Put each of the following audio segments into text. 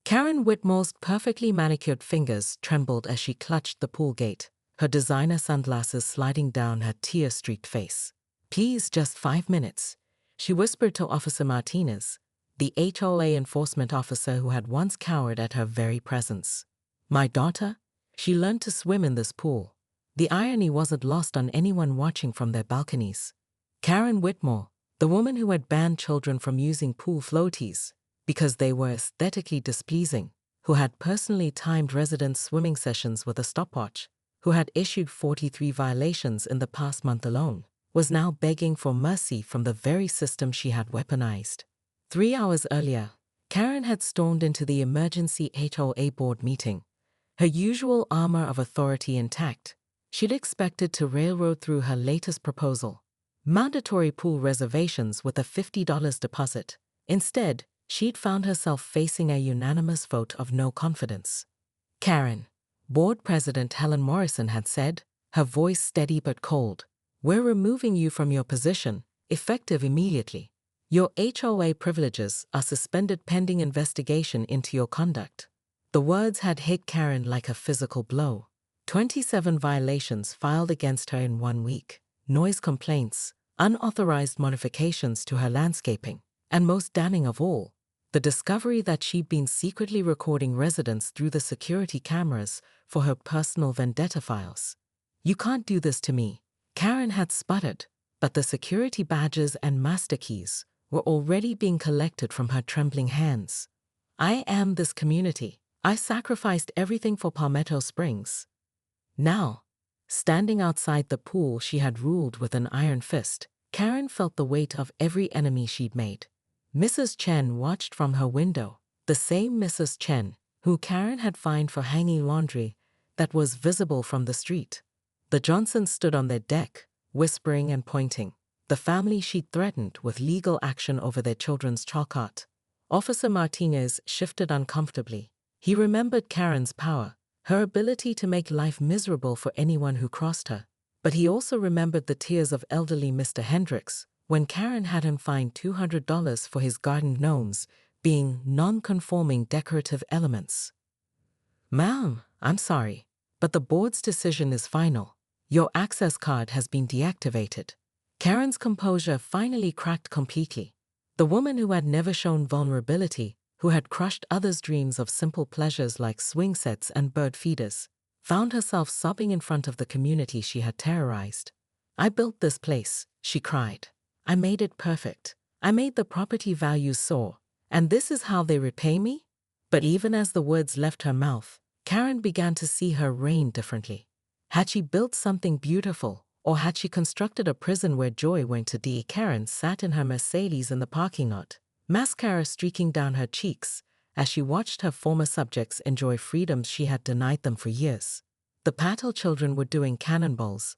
Karen Whitmore's perfectly manicured fingers trembled as she clutched the pool gate, her designer sunglasses sliding down her tear-streaked face. "Please, just 5 minutes," she whispered to Officer Martinez, the HOA enforcement officer who had once cowered at her very presence. "My daughter? She learned to swim in this pool." The irony wasn't lost on anyone watching from their balconies. Karen Whitmore, the woman who had banned children from using pool floaties because they were aesthetically displeasing, who had personally timed residents' swimming sessions with a stopwatch, who had issued 43 violations in the past month alone, was now begging for mercy from the very system she had weaponized. 3 hours earlier, Karen had stormed into the emergency HOA board meeting, her usual armor of authority intact. She'd expected to railroad through her latest proposal, mandatory pool reservations with a $50 deposit. Instead, she'd found herself facing a unanimous vote of no confidence. "Karen," board president Helen Morrison had said, her voice steady but cold, "we're removing you from your position, effective immediately. Your HOA privileges are suspended pending investigation into your conduct." The words had hit Karen like a physical blow. 27 violations filed against her in 1 week, noise complaints, unauthorized modifications to her landscaping, and most damning of all, the discovery that she'd been secretly recording residents through the security cameras for her personal vendetta files. "You can't do this to me," Karen had sputtered, but the security badges and master keys were already being collected from her trembling hands. "I am this community. I sacrificed everything for Palmetto Springs." Now, standing outside the pool she had ruled with an iron fist, Karen felt the weight of every enemy she'd made. Mrs. Chen watched from her window, the same Mrs. Chen who Karen had fined for hanging laundry that was visible from the street. The Johnsons stood on their deck, whispering and pointing, the family she'd threatened with legal action over their children's chalk art. Officer Martinez shifted uncomfortably. He remembered Karen's power, her ability to make life miserable for anyone who crossed her. But he also remembered the tears of elderly Mr. Hendricks when Karen had him fined $200 for his garden gnomes being non-conforming decorative elements. "Ma'am, I'm sorry, but the board's decision is final. Your access card has been deactivated." Karen's composure finally cracked completely. The woman who had never shown vulnerability, who had crushed others' dreams of simple pleasures like swing sets and bird feeders, found herself sobbing in front of the community she had terrorized. "I built this place," she cried. "I made it perfect. I made the property values soar, and this is how they repay me?" But even as the words left her mouth, Karen began to see her reign differently. Had she built something beautiful, or had she constructed a prison where joy went to die? Karen sat in her Mercedes in the parking lot, mascara streaking down her cheeks as she watched her former subjects enjoy freedoms she had denied them for years. The Patel children were doing cannonballs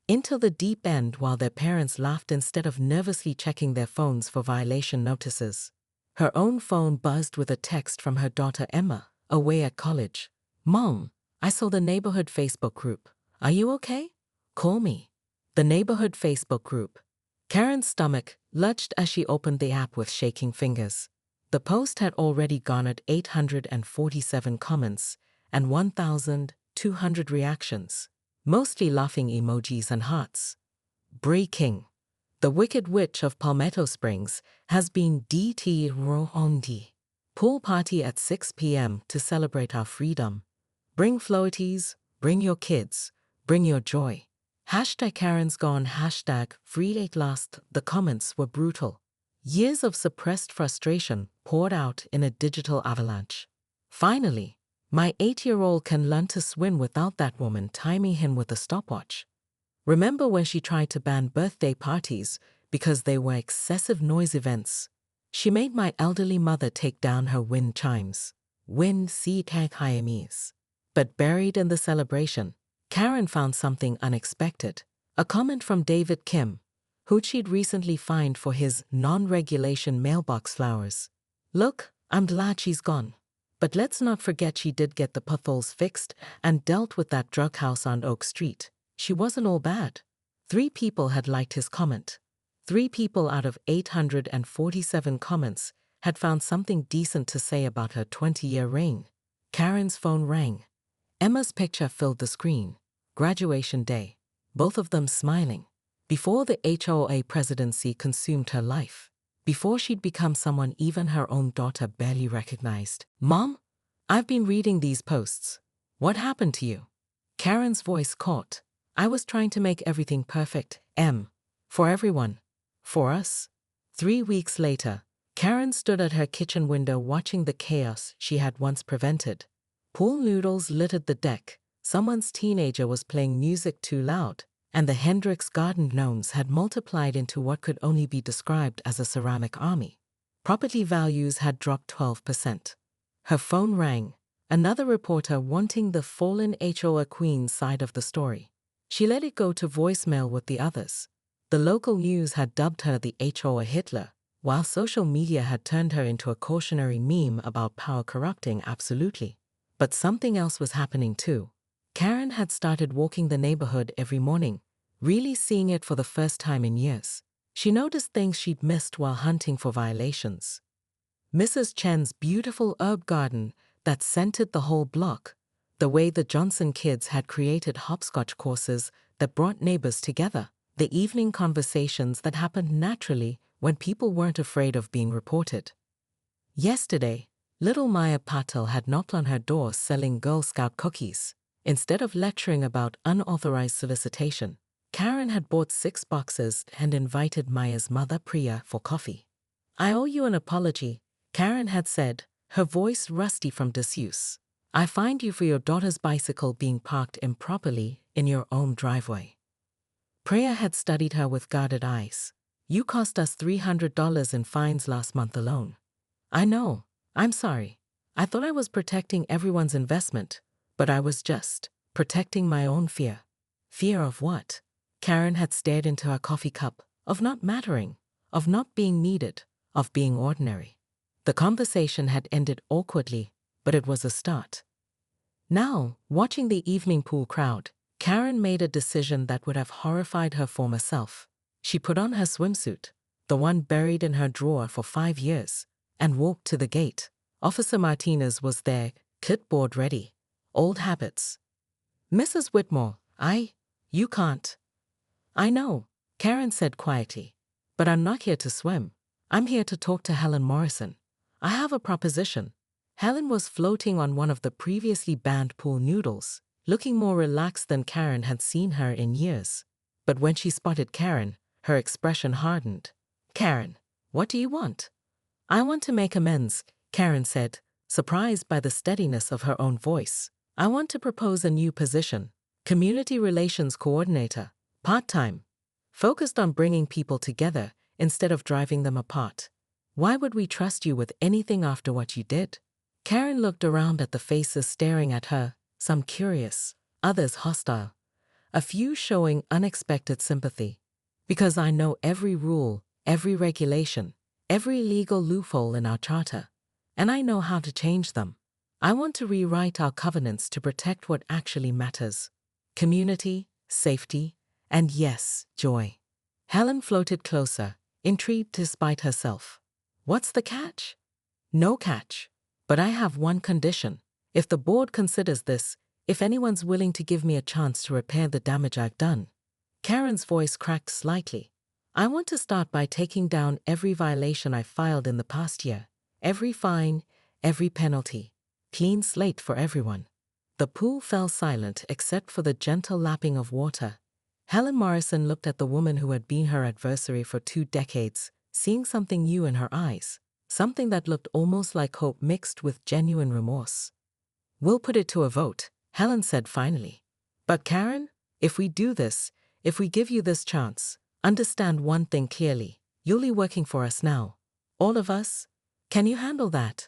into the deep end while their parents laughed instead of nervously checking their phones for violation notices. Her own phone buzzed with a text from her daughter Emma, away at college. "Mom, I saw the neighborhood Facebook group. Are you okay? Call me." The neighborhood Facebook group. Karen's stomach lurched as she opened the app with shaking fingers. The post had already garnered 847 comments and 1,200 reactions, mostly laughing emojis and hearts. "Breaking. The Wicked Witch of Palmetto Springs has been dethroned. Pool party at 6 p.m. to celebrate our freedom. Bring floaties, bring your kids, bring your joy. Hashtag Karen's gone, hashtag free at last." The comments were brutal. Years of suppressed frustration poured out in a digital avalanche. "Finally, my 8-year-old can learn to swim without that woman timing him with a stopwatch. Remember when she tried to ban birthday parties because they were excessive noise events? She made my elderly mother take down her wind chimes. Wind sea tag Hyamese." But buried in the celebration, Karen found something unexpected. A comment from David Kim, who she'd recently fined for his non-regulation mailbox flowers. "Look, I'm glad she's gone. But let's not forget she did get the potholes fixed and dealt with that drug house on Oak Street. She wasn't all bad." 3 people had liked his comment. 3 people out of 847 comments had found something decent to say about her 20-year reign. Karen's phone rang. Emma's picture filled the screen. Graduation day. Both of them smiling. Before the HOA presidency consumed her life. Before she'd become someone even her own daughter barely recognized. "Mom? I've been reading these posts. What happened to you?" Karen's voice caught. "I was trying to make everything perfect, Em. For everyone. For us." 3 weeks later, Karen stood at her kitchen window watching the chaos she had once prevented. Pool noodles littered the deck, someone's teenager was playing music too loud, and the Hendrix garden gnomes had multiplied into what could only be described as a ceramic army. Property values had dropped 12%. Her phone rang, another reporter wanting the fallen HOA queen's side of the story. She let it go to voicemail with the others. The local news had dubbed her the HOA Hitler, while social media had turned her into a cautionary meme about power corrupting absolutely. But something else was happening too. Karen had started walking the neighborhood every morning, really seeing it for the first time in years. She noticed things she'd missed while hunting for violations. Mrs. Chen's beautiful herb garden that scented the whole block, the way the Johnson kids had created hopscotch courses that brought neighbors together, the evening conversations that happened naturally when people weren't afraid of being reported. Yesterday, little Maya Patel had knocked on her door selling Girl Scout cookies. Instead of lecturing about unauthorized solicitation, Karen had bought 6 boxes and invited Maya's mother Priya for coffee. "I owe you an apology," Karen had said, her voice rusty from disuse. "I fined you for your daughter's bicycle being parked improperly in your own driveway." Priya had studied her with guarded eyes. "You cost us $300 in fines last month alone." "I know. I'm sorry. I thought I was protecting everyone's investment, but I was just protecting my own fear." Fear of what? Karen had stared into her coffee cup. Of not mattering, of not being needed, of being ordinary. The conversation had ended awkwardly, but it was a start. Now, watching the evening pool crowd, Karen made a decision that would have horrified her former self. She put on her swimsuit, the one buried in her drawer for 5 years, and walked to the gate. Officer Martinez was there, clipboard ready. Old habits. "Mrs. Whitmore, you can't." "I know," Karen said quietly, "but I'm not here to swim. I'm here to talk to Helen Morrison. I have a proposition." Helen was floating on one of the previously banned pool noodles, looking more relaxed than Karen had seen her in years. But when she spotted Karen, her expression hardened. "Karen, what do you want?" "I want to make amends," Karen said, surprised by the steadiness of her own voice. "I want to propose a new position, community relations coordinator, part-time, focused on bringing people together instead of driving them apart. Why would we trust you with anything after what you did?" Karen looked around at the faces staring at her, some curious, others hostile, a few showing unexpected sympathy. "Because I know every rule, every regulation, every legal loophole in our charter, and I know how to change them. I want to rewrite our covenants to protect what actually matters. Community, safety, and yes, joy." Helen floated closer, intrigued despite herself. "What's the catch?" "No catch. But I have one condition. If the board considers this, if anyone's willing to give me a chance to repair the damage I've done." Karen's voice cracked slightly. "I want to start by taking down every violation I filed in the past year, every fine, every penalty. Clean slate for everyone." The pool fell silent except for the gentle lapping of water. Helen Morrison looked at the woman who had been her adversary for 2 decades, seeing something new in her eyes, something that looked almost like hope mixed with genuine remorse. "We'll put it to a vote," Helen said finally. "But Karen, if we do this, if we give you this chance, understand one thing clearly. You'll be working for us now. All of us. Can you handle that?"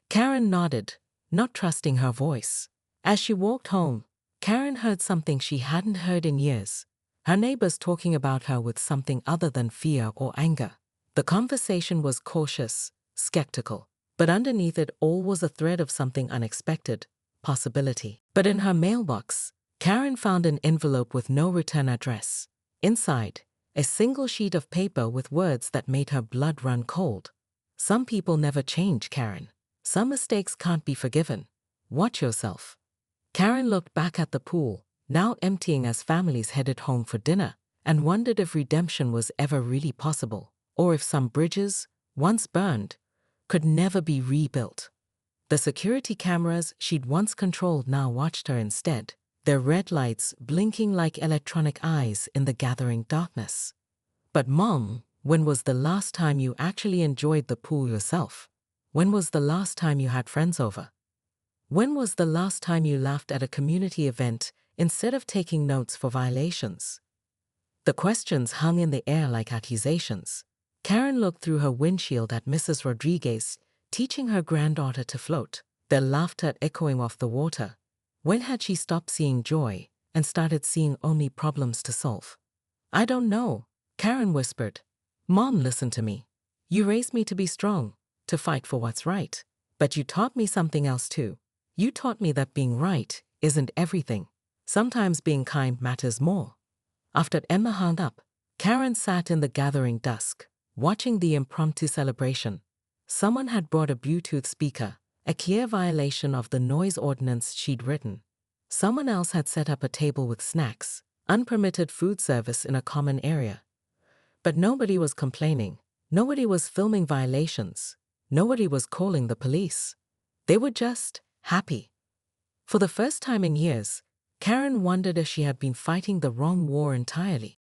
Karen nodded, not trusting her voice. As she walked home, Karen heard something she hadn't heard in years. Her neighbors talking about her with something other than fear or anger. The conversation was cautious, skeptical, but underneath it all was a thread of something unexpected, possibility. But in her mailbox, Karen found an envelope with no return address. Inside, a single sheet of paper with words that made her blood run cold. Some people never change, Karen. Some mistakes can't be forgiven. Watch yourself. Karen looked back at the pool, now emptying as families headed home for dinner, and wondered if redemption was ever really possible, or if some bridges, once burned, could never be rebuilt. The security cameras she'd once controlled now watched her instead, their red lights blinking like electronic eyes in the gathering darkness. But Mom, when was the last time you actually enjoyed the pool yourself? When was the last time you had friends over? When was the last time you laughed at a community event instead of taking notes for violations? The questions hung in the air like accusations. Karen looked through her windshield at Mrs. Rodriguez, teaching her granddaughter to float, their laughter echoing off the water. When had she stopped seeing joy and started seeing only problems to solve? I don't know, Karen whispered. Mom, listen to me. You raised me to be strong, to fight for what's right. But you taught me something else too. You taught me that being right isn't everything. Sometimes being kind matters more. After Emma hung up, Karen sat in the gathering dusk, watching the impromptu celebration. Someone had brought a Bluetooth speaker, a clear violation of the noise ordinance she'd written. Someone else had set up a table with snacks, unpermitted food service in a common area. But nobody was complaining. Nobody was filming violations. Nobody was calling the police. They were just happy. For the first time in years, Karen wondered if she had been fighting the wrong war entirely.